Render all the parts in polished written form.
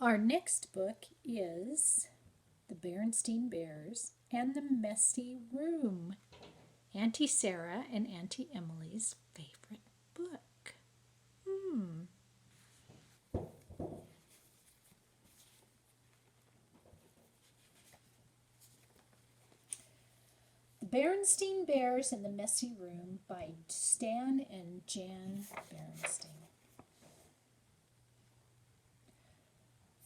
Our next book is The Berenstain Bears and the Messy Room, Auntie Sarah and Auntie Emily's favorite book. The Berenstain Bears and the Messy Room by Stan and Jan Berenstain.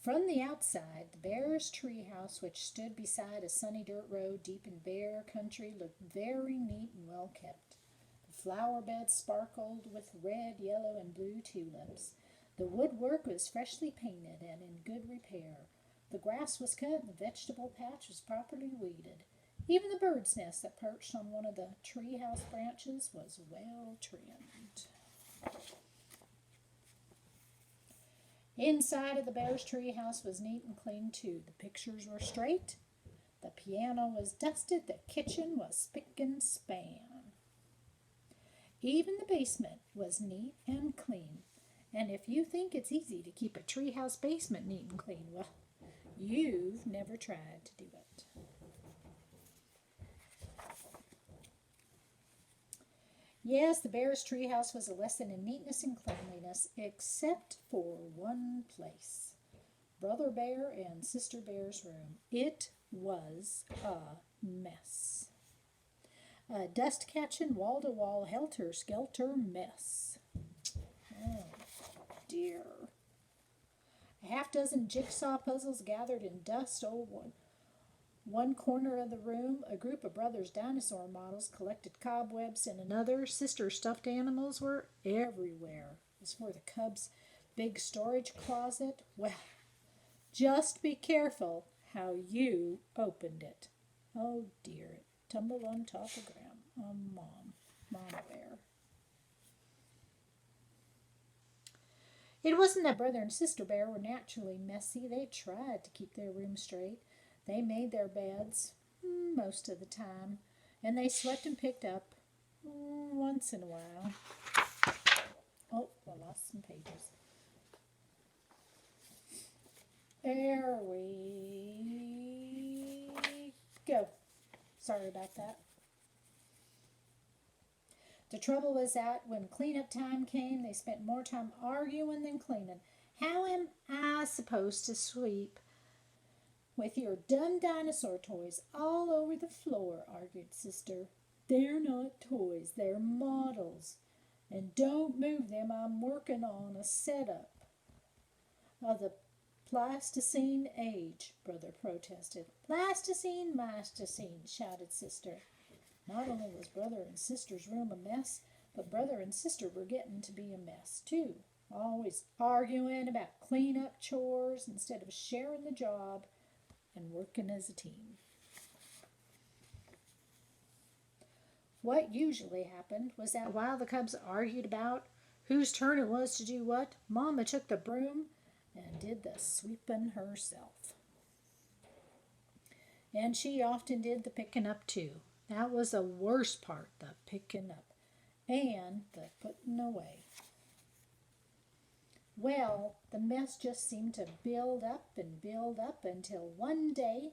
From the outside, the Bears' treehouse, which stood beside a sunny dirt road deep in bare country, looked very neat and well kept. The flower beds sparkled with red, yellow, and blue tulips. The woodwork was freshly painted and in good repair. The grass was cut and the vegetable patch was properly weeded. Even the bird's nest that perched on one of the treehouse branches was well trimmed. Inside of the Bears' treehouse was neat and clean, too. The pictures were straight, the piano was dusted, the kitchen was spick and span. Even the basement was neat and clean. And if you think it's easy to keep a treehouse basement neat and clean, well, you've never tried to do it. Yes, the Bears' treehouse was a lesson in neatness and cleanliness, except for one place. Brother Bear and Sister Bear's room. It was a mess. A dust-catching, wall-to-wall, helter-skelter mess. Oh, dear. A half-dozen jigsaw puzzles gathered in dust. One corner of the room, a group of brothers' dinosaur models collected cobwebs. In another, sister stuffed animals were everywhere. As for the cubs' big storage closet, well, just be careful how you opened it. Oh dear, it tumbled on top of Mama Bear. It wasn't that Brother and Sister Bear were naturally messy. They tried to keep their room straight. They made their beds most of the time, and they swept and picked up once in a while. Oh, I lost some pages. There we go. Sorry about that. The trouble was that when cleanup time came, they spent more time arguing than cleaning. How am I supposed to sweep with your dumb dinosaur toys all over the floor, argued Sister. They're not toys, they're models. And don't move them, I'm working on a setup of the Pleistocene age, Brother protested. Pleistocene, shouted Sister. Not only was Brother and Sister's room a mess, but Brother and Sister were getting to be a mess, too. Always arguing about clean-up chores instead of sharing the job and working as a team. What usually happened was that while the cubs argued about whose turn it was to do what, Mama took the broom and did the sweeping herself. And she often did the picking up too. That was the worst part, the picking up and the putting away. Well, the mess just seemed to build up until one day,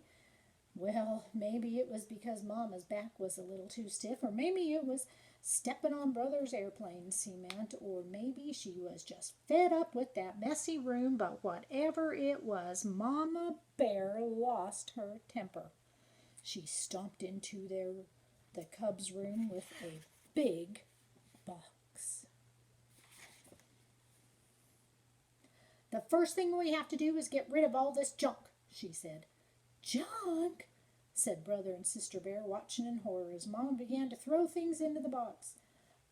well, maybe it was because Mama's back was a little too stiff, or maybe it was stepping on Brother's airplane cement, or maybe she was just fed up with that messy room, but whatever it was, Mama Bear lost her temper. She stomped into the cub's room with a big box. The first thing we have to do is get rid of all this junk, she said. Junk? Said Brother and Sister Bear, watching in horror as Mama began to throw things into the box.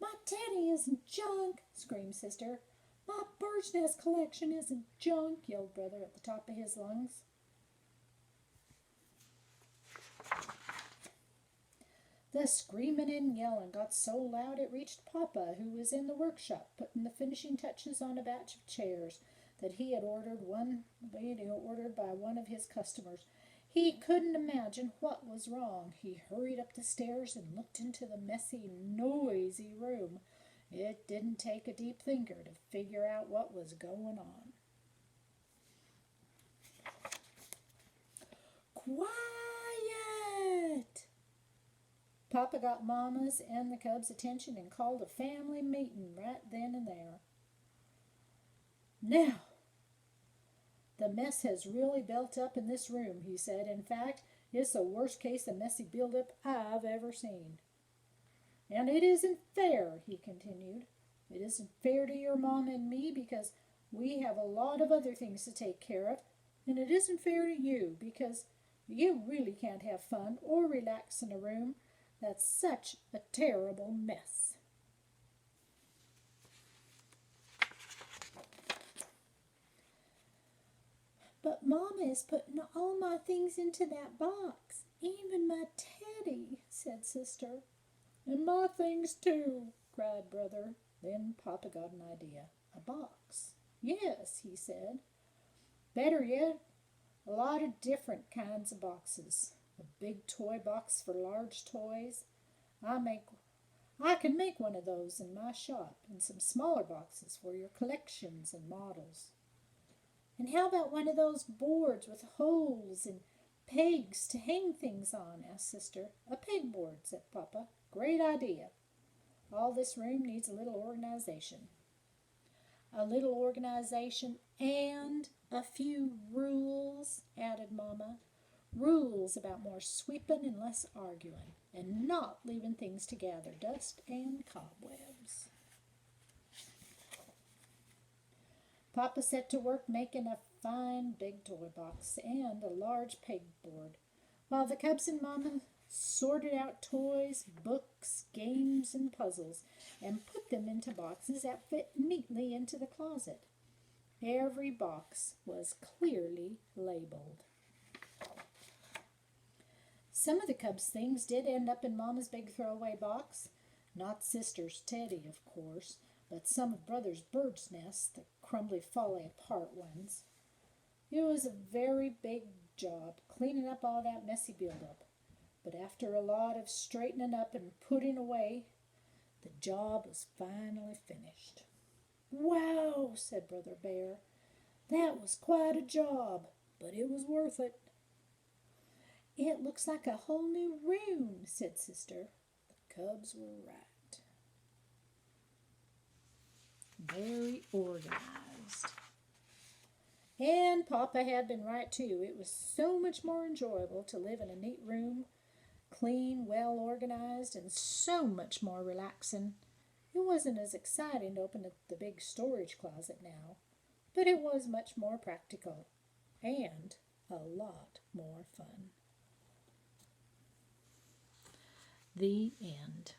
My teddy isn't junk, screamed Sister. My bird's nest collection isn't junk, yelled Brother at the top of his lungs. The screaming and yelling got so loud it reached Papa, who was in the workshop putting the finishing touches on a batch of chairs that he had ordered by one of his customers. He couldn't imagine what was wrong. He hurried up the stairs and looked into the messy, noisy room. It didn't take a deep thinker to figure out what was going on. Quiet! Papa got Mama's and the cubs' attention and called a family meeting right then and there. Now, the mess has really built up in this room, he said. In fact, it's the worst case of messy buildup I've ever seen. And it isn't fair, he continued. It isn't fair to your mom and me because we have a lot of other things to take care of. And it isn't fair to you because you really can't have fun or relax in a room that's such a terrible mess. But Mama is putting all my things into that box, even my teddy, said Sister. And my things too, cried Brother. Then Papa got an idea. A box. Yes, he said. Better yet, a lot of different kinds of boxes. A big toy box for large toys. I can make one of those in my shop, and some smaller boxes for your collections and models. And how about one of those boards with holes and pegs to hang things on? Asked Sister. A pegboard, said Papa. Great idea. All this room needs a little organization. A little organization and a few rules, added Mama. Rules about more sweeping and less arguing, and not leaving things to gather dust and cobwebs. Papa set to work making a fine big toy box and a large pegboard, while the cubs and Mama sorted out toys, books, games, and puzzles, and put them into boxes that fit neatly into the closet. Every box was clearly labeled. Some of the cubs' things did end up in Mama's big throwaway box. Not Sister's teddy, of course, but some of Brother's bird's nests, the crumbly, falling apart ones. It was a very big job cleaning up all that messy buildup. But after a lot of straightening up and putting away, the job was finally finished. Wow, said Brother Bear. That was quite a job, but it was worth it. It looks like a whole new room, said Sister. The cubs were right. Very organized. And Papa had been right, too. It was so much more enjoyable to live in a neat room, clean, well organized, and so much more relaxing. It wasn't as exciting to open the big storage closet now, but it was much more practical and a lot more fun. The end.